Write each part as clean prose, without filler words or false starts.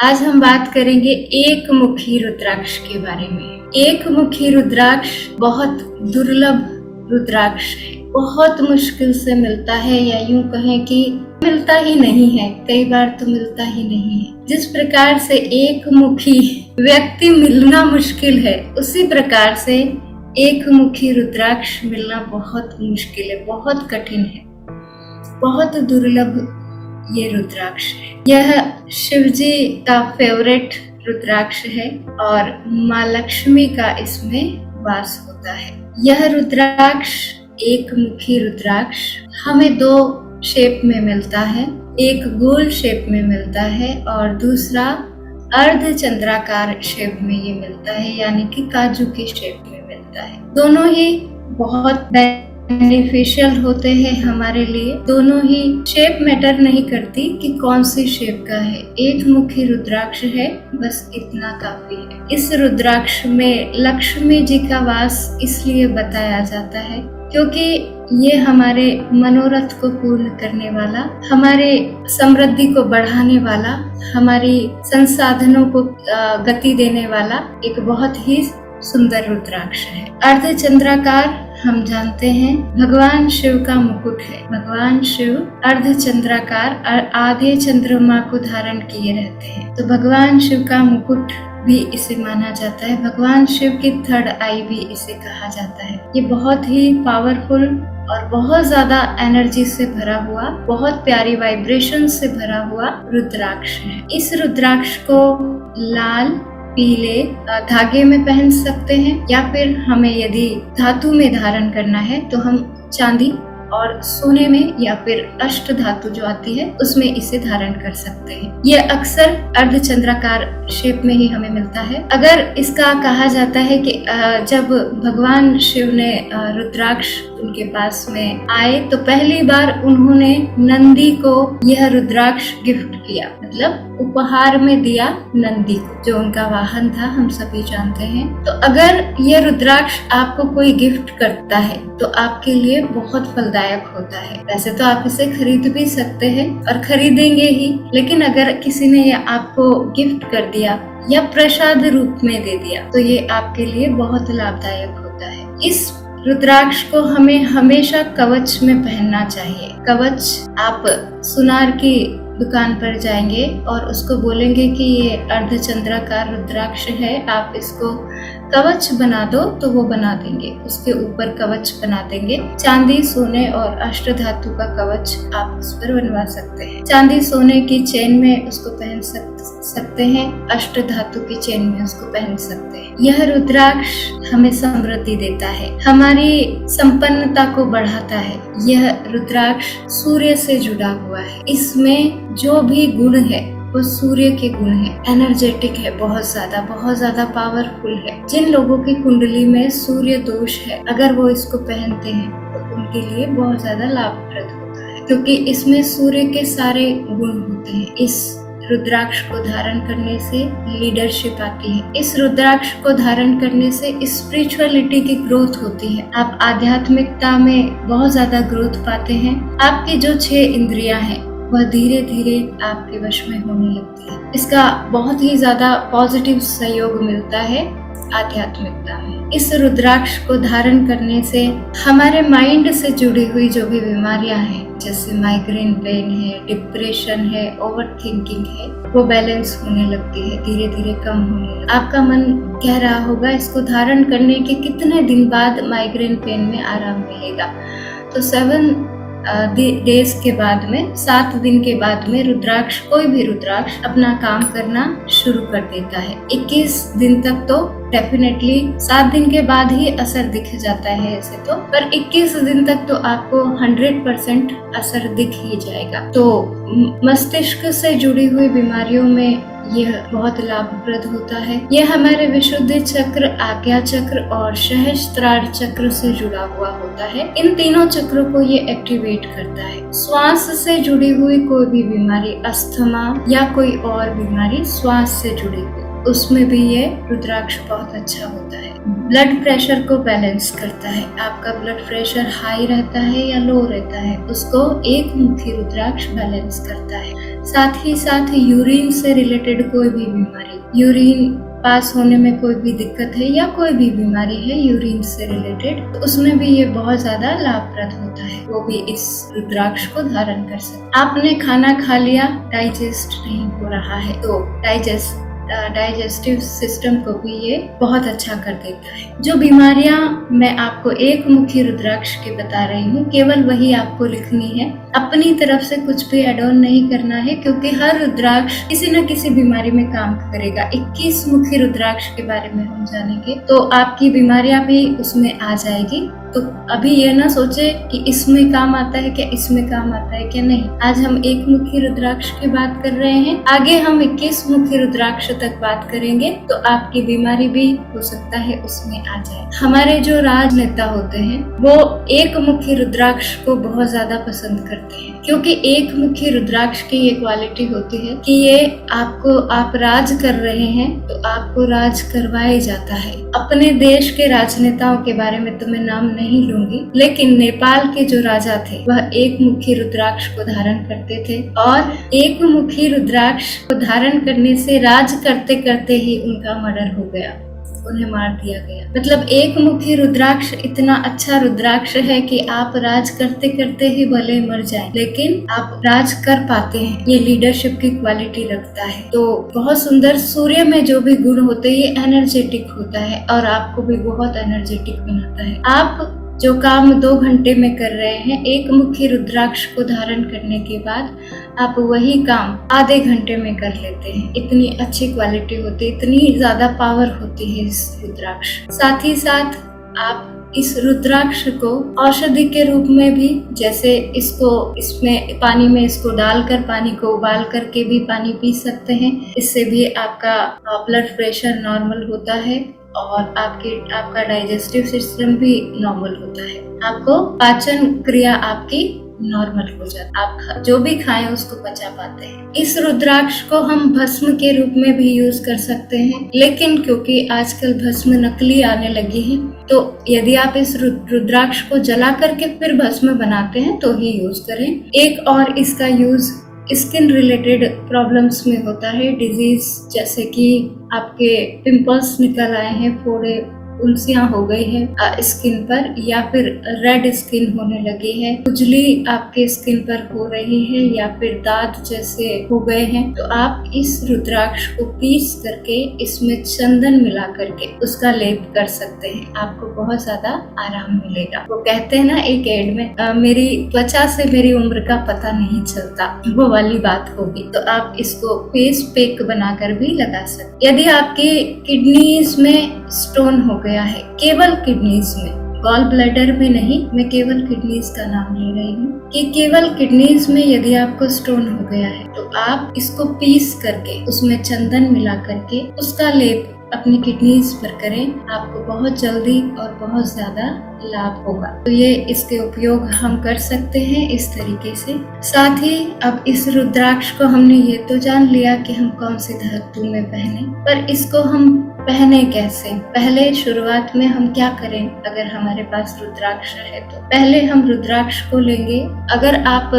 आज हम बात करेंगे एक मुखी रुद्राक्ष के बारे में। एक मुखी रुद्राक्ष बहुत दुर्लभ रुद्राक्ष है, बहुत मुश्किल से मिलता है, या यूं कहें कि मिलता ही नहीं है, कई बार तो मिलता ही नहीं है। जिस प्रकार से एक मुखी व्यक्ति मिलना मुश्किल है, उसी प्रकार से एक मुखी रुद्राक्ष मिलना बहुत मुश्किल है, बहुत कठिन है, बहुत दुर्लभ ये रुद्राक्ष है। यह शिवजी का फेवरेट रुद्राक्ष है और माँ लक्ष्मी का इसमें वास होता है। यह रुद्राक्ष एक मुखी रुद्राक्ष हमें दो शेप में मिलता है, एक गोल शेप में मिलता है और दूसरा अर्ध चंद्राकार शेप में ये मिलता है, यानी कि काजू की शेप में मिलता है। दोनों ही बहुत बेनिफिशियल होते हैं हमारे लिए। दोनों ही शेप मैटर नहीं करती कि कौन सी शेप का है, एक मुखी रुद्राक्ष है, बस इतना काफी है। इस रुद्राक्ष में लक्ष्मी जी का वास इसलिए बताया जाता है क्योंकि ये हमारे मनोरथ को पूर्ण करने वाला, हमारे समृद्धि को बढ़ाने वाला, हमारी संसाधनों को गति देने वाला एक बहुत ही सुंदर रुद्राक्ष है। अर्ध चंद्राकार हम जानते हैं भगवान शिव का मुकुट है। भगवान शिव अर्ध चंद्राकार आधे चंद्रमा को धारण किए रहते हैं, तो भगवान शिव का मुकुट भी इसे माना जाता है। भगवान शिव की थर्ड आई भी इसे कहा जाता है। ये बहुत ही पावरफुल और बहुत ज्यादा एनर्जी से भरा हुआ, बहुत प्यारी वाइब्रेशन से भरा हुआ रुद्राक्ष है। इस रुद्राक्ष को लाल पीले धागे में पहन सकते हैं, या फिर हमें यदि धातु में धारण करना है तो हम चांदी और सोने में या फिर अष्ट धातु जो आती है उसमें इसे धारण कर सकते हैं। ये अक्सर अर्ध चंद्राकार शेप में ही हमें मिलता है। अगर इसका कहा जाता है कि जब भगवान शिव ने रुद्राक्ष उनके पास में आए तो पहली बार उन्होंने नंदी को यह रुद्राक्ष गिफ्ट किया, मतलब उपहार में दिया नंदी को, जो उनका वाहन था, हम सभी जानते हैं। तो अगर यह रुद्राक्ष आपको कोई गिफ्ट करता है तो आपके लिए बहुत फलदायक होता है। वैसे तो आप इसे खरीद भी सकते हैं और खरीदेंगे ही, लेकिन अगर किसी ने यह आपको गिफ्ट कर दिया या प्रसाद रूप में दे दिया तो ये आपके लिए बहुत लाभदायक होता है। इस रुद्राक्ष को हमें हमेशा कवच में पहनना चाहिए। कवच, आप सुनार की दुकान पर जाएंगे और उसको बोलेंगे कि ये अर्धचंद्राकार रुद्राक्ष है, आप इसको कवच बना दो, तो वो बना देंगे। उसके ऊपर कवच बना देंगे। चांदी, सोने और अष्ट धातु का कवच आप उस पर बनवा सकते हैं। चांदी सोने की चेन में उसको पहन सकते हैं, अष्ट धातु की चेन में उसको पहन सकते हैं। यह रुद्राक्ष हमें समृद्धि देता है, हमारी संपन्नता को बढ़ाता है। यह रुद्राक्ष सूर्य से जुड़ा हुआ है। इसमें जो भी गुण है वो सूर्य के गुण है, एनर्जेटिक है, बहुत ज्यादा पावरफुल है। जिन लोगों की कुंडली में सूर्य दोष है, अगर वो इसको पहनते हैं तो उनके लिए बहुत ज्यादा लाभप्रद होता है, क्योंकि इसमें सूर्य के सारे गुण होते हैं। इस रुद्राक्ष को धारण करने से लीडरशिप आती है। इस रुद्राक्ष को धारण करने से स्पिरिचुअलिटी की ग्रोथ होती है। आप आध्यात्मिकता में बहुत ज्यादा ग्रोथ पाते हैं। आपकी जो 6 इंद्रियां हैं वह धीरे धीरे आपके वश में होने लगती है। इसका बहुत ही ज्यादा पॉजिटिव सहयोग मिलता है आध्यात्मिकता में। इस रुद्राक्ष को धारण करने से हमारे माइंड से जुड़ी हुई जो भी बीमारियां हैं, जैसे माइग्रेन पेन है, डिप्रेशन है, ओवर थिंकिंग है, वो बैलेंस होने लगती है, धीरे धीरे कम होने लगती है। आपका मन कह रहा होगा इसको धारण करने के कितने दिन बाद माइग्रेन पेन में आराम मिलेगा, तो 7 डेज के बाद में, 7 दिन के बाद में रुद्राक्ष, कोई भी रुद्राक्ष अपना काम करना शुरू कर देता है। 21 दिन तक तो डेफिनेटली, 7 दिन के बाद ही असर दिख जाता है ऐसे तो, पर 21 दिन तक तो आपको 100% असर दिख ही जाएगा। तो मस्तिष्क से जुड़ी हुई बीमारियों में यह बहुत लाभप्रद होता है। यह हमारे विशुद्धि चक्र, आज्ञा चक्र और सहस्त्रार चक्र से जुड़ा हुआ होता है। इन तीनों चक्रों को ये एक्टिवेट करता है। श्वास से जुड़ी हुई कोई भी बीमारी, अस्थमा या कोई और बीमारी श्वास से जुड़ी हुई, उसमें भी ये रुद्राक्ष बहुत अच्छा होता है। ब्लड प्रेशर को बैलेंस करता है। आपका ब्लड प्रेशर हाई रहता है या लो रहता है, उसको एक मुखी रुद्राक्ष बैलेंस करता है। साथ ही साथ यूरिन से रिलेटेड कोई भी बीमारी, यूरिन पास होने में कोई भी दिक्कत है या कोई भी बीमारी है यूरिन से रिलेटेड, तो उसमें भी ये बहुत ज्यादा लाभप्रद होता है, वो भी इस रुद्राक्ष को धारण कर सकते। आपने खाना खा लिया, डाइजेस्ट नहीं हो रहा है, तो डाइजेस्टिव सिस्टम को भी ये बहुत अच्छा कर देता है। जो बीमारियां मैं आपको एक मुखी रुद्राक्ष के बता रही हूँ, केवल वही आपको लिखनी है, अपनी तरफ से कुछ भी एड ऑन नहीं करना है, क्योंकि हर रुद्राक्ष किसी न किसी बीमारी में काम करेगा। 21 मुखी रुद्राक्ष के बारे में हम जानेंगे, तो आपकी बीमारियां भी उसमें आ जाएगी। तो अभी ये ना सोचे कि इसमें काम आता है क्या, इसमें काम आता है क्या, नहीं। आज हम एक मुखी रुद्राक्ष की बात कर रहे हैं, आगे हम 21 मुखी रुद्राक्ष तक बात करेंगे, तो आपकी बीमारी भी हो सकता है उसमें आ जाए। हमारे जो राजनेता होते हैं वो एक मुखी रुद्राक्ष को बहुत ज्यादा पसंद करते हैं, क्योंकि एक मुखी रुद्राक्ष की ये क्वालिटी होती है कि ये आप राज कर रहे हैं तो आपको राज करवाया जाता है। अपने देश के राजनेताओं के बारे में तो मैं नाम नहीं लूंगी, लेकिन नेपाल के जो राजा थे वह एक मुखी रुद्राक्ष को धारण करते थे, और एक मुखी रुद्राक्ष को धारण करने से राज करते करते ही उनका मर्डर हो गया, उन्हें मार दिया गया। मतलब एक मुखी रुद्राक्ष इतना अच्छा रुद्राक्ष है कि आप राज करते करते ही भले मर जाएं, लेकिन आप राज कर पाते हैं। ये लीडरशिप की क्वालिटी रखता है। तो बहुत सुंदर, सूर्य में जो भी गुण होते हैं ये एनर्जेटिक होता है और आपको भी बहुत एनर्जेटिक बनाता है। आप जो काम 2 घंटे में कर रहे हैं, एक मुखी रुद्राक्ष को धारण करने के बाद आप वही काम आधे घंटे में कर लेते हैं। इतनी अच्छी क्वालिटी होती है, इतनी ज्यादा पावर होती है इस रुद्राक्ष। साथ ही साथ आप इस रुद्राक्ष को औषधि के रूप में भी, जैसे इसमें पानी में इसको डालकर, पानी को उबाल करके भी पानी पी सकते हैं। इससे भी आपका ब्लड प्रेशर नॉर्मल होता है और आपका डाइजेस्टिव सिस्टम भी नॉर्मल होता है। आपको पाचन क्रिया आपकी नॉर्मल हो जाता है, आप जो भी खाएं उसको पचा पाते हैं। इस रुद्राक्ष को हम भस्म के रूप में भी यूज कर सकते हैं, लेकिन क्योंकि आजकल भस्म नकली आने लगी है, तो यदि आप इस रुद्राक्ष को जला करके फिर भस्म बनाते हैं तो ही यूज करें। एक और इसका यूज स्किन रिलेटेड प्रॉब्लम्स में होता है, डिजीज जैसे कि आपके पिंपल्स निकल आए हैं, फोड़े उल्सियां हो गई है स्किन पर, या फिर रेड स्किन होने लगी है, खुजली आपके स्किन पर हो रही है, या फिर दाद जैसे हो गए हैं, तो आप इस रुद्राक्ष को पीस करके इसमें चंदन मिला करके उसका लेप कर सकते हैं। आपको बहुत ज्यादा आराम मिलेगा। वो कहते हैं ना एक एड में, मेरी त्वचा से मेरी उम्र का पता नहीं चलता, वो वाली बात होगी। तो आप इसको फेस पैक बनाकर भी लगा सकते। यदि आपके किडनीज में स्टोन हो गया है, केवल किडनीज में, गॉल ब्लैडर में नहीं, मैं केवल किडनीज का नाम ले रही हूँ, कि केवल किडनीज में यदि आपको स्टोन हो गया है तो आप इसको पीस करके उसमें चंदन मिला करके उसका लेप अपनी किडनीज पर करें, आपको बहुत जल्दी और बहुत ज्यादा लाभ होगा। तो ये इसके उपयोग हम कर सकते हैं इस तरीके से। साथ ही अब इस रुद्राक्ष को हमने ये तो जान लिया कि हम कौन सी धातु में पहने, पर इसको हम पहने कैसे। पहले शुरुआत में हम क्या करें, अगर हमारे पास रुद्राक्ष है तो पहले हम रुद्राक्ष को लेंगे। अगर आप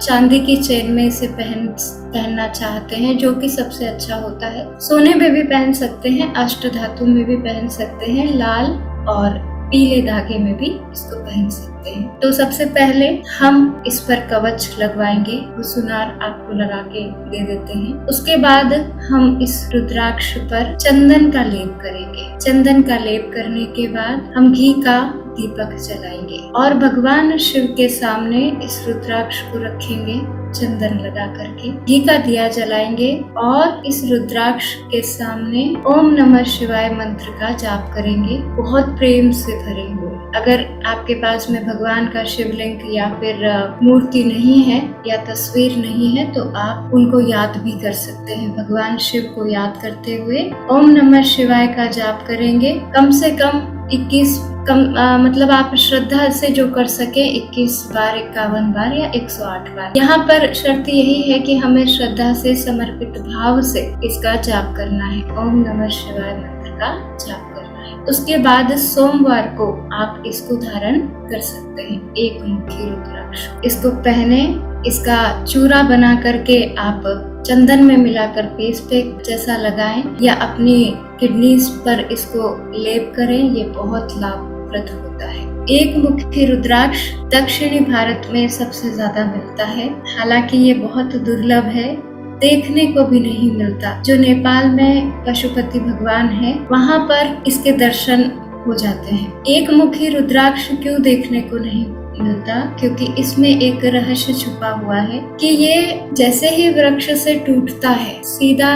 चांदी की चेन में इसे पहनना चाहते हैं, जो कि सबसे अच्छा होता है, सोने में भी पहन सकते हैं, अष्ट धातु में भी पहन सकते हैं, लाल और पीले धागे में भी इसको पहन सकते हैं। तो सबसे पहले हम इस पर कवच लगवाएंगे, वो सुनार आपको लगा के दे देते हैं। उसके बाद हम इस रुद्राक्ष पर चंदन का लेप करेंगे। चंदन का लेप करने के बाद हम घी का दीपक जलाएंगे और भगवान शिव के सामने इस रुद्राक्ष को रखेंगे, चंदन लगा करके घी का दिया जलाएंगे और इस रुद्राक्ष के सामने ओम नमः शिवाय मंत्र का जाप करेंगे, बहुत प्रेम से भरे हुए। अगर आपके पास में भगवान का शिवलिंग या फिर मूर्ति नहीं है या तस्वीर नहीं है तो आप उनको याद भी कर सकते हैं। भगवान शिव को याद करते हुए ओम नमः शिवाय का जाप करेंगे, कम से कम 21 मतलब आप श्रद्धा से जो कर सके 21 बार, 51 बार या 108 बार। यहाँ पर शर्त यही है कि हमें श्रद्धा से, समर्पित भाव से इसका जाप करना है, ओम नमः शिवाय मंत्र का जाप करना है। उसके बाद सोमवार को आप इसको धारण कर सकते हैं, एक मुखी रुद्राक्ष। इसको पहने इसका चूरा बना करके आप चंदन में मिलाकर फेस पे जैसा लगाएं या अपनी किडनीज पर इसको लेप करें, ये बहुत लाभप्रद होता है। एक मुखी रुद्राक्ष दक्षिणी भारत में सबसे ज्यादा मिलता है, हालांकि ये बहुत दुर्लभ है, देखने को भी नहीं मिलता। जो नेपाल में पशुपति भगवान है वहाँ पर इसके दर्शन हो जाते हैं। एक मुखी रुद्राक्ष क्यों देखने को नहीं मिलता? क्योंकि इसमें एक रहस्य छुपा हुआ है कि ये जैसे ही वृक्ष से टूटता है सीधा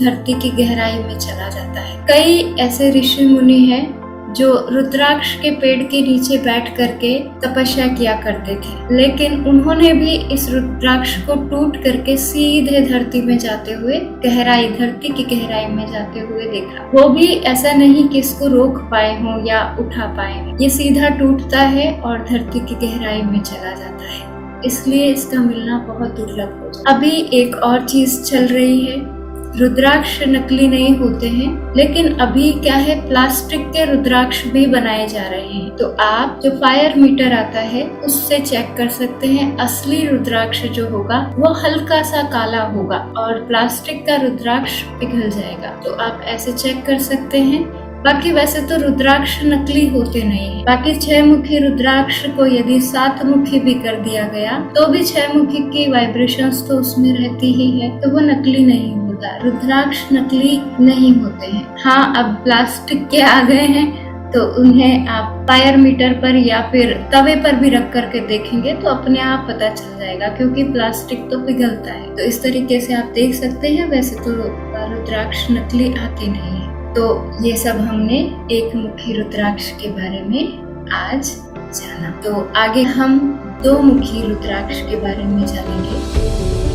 धरती की गहराई में चला जाता है। कई ऐसे ऋषि मुनि हैं जो रुद्राक्ष के पेड़ के नीचे बैठ करके तपस्या किया करते थे, लेकिन उन्होंने भी इस रुद्राक्ष को टूट करके सीधे धरती में जाते हुए धरती की गहराई में जाते हुए देखा। वो भी ऐसा नहीं कि इसको रोक पाए हों या उठा पाए हों, ये सीधा टूटता है और धरती की गहराई में चला जाता है, इसलिए इसका मिलना बहुत दुर्लभ हो जाता है। अभी एक और चीज चल रही है, रुद्राक्ष नकली नहीं होते हैं, लेकिन अभी क्या है, प्लास्टिक के रुद्राक्ष भी बनाए जा रहे हैं। तो आप जो फायर मीटर आता है उससे चेक कर सकते हैं, असली रुद्राक्ष जो होगा वो हल्का सा काला होगा और प्लास्टिक का रुद्राक्ष पिघल जाएगा। तो आप ऐसे चेक कर सकते हैं। बाकी वैसे तो रुद्राक्ष नकली होते नहीं है। बाकी 6 मुखी रुद्राक्ष को यदि 7 मुखी भी कर दिया गया तो भी 6 मुखी की वाइब्रेशंस तो उसमें रहती ही है, तो वो नकली नहीं होता। रुद्राक्ष नकली नहीं होते हैं। हाँ, अब प्लास्टिक के आ गए हैं तो उन्हें आप फायर मीटर पर या फिर तवे पर भी रख करके देखेंगे तो अपने आप पता चल जाएगा, क्योंकि प्लास्टिक तो पिघलता है। तो इस तरीके से आप देख सकते हैं। वैसे तो रुद्राक्ष नकली आते नहीं है। तो ये सब हमने एक मुखी रुद्राक्ष के बारे में आज जाना। तो आगे हम 2 मुखी रुद्राक्ष के बारे में जानेंगे।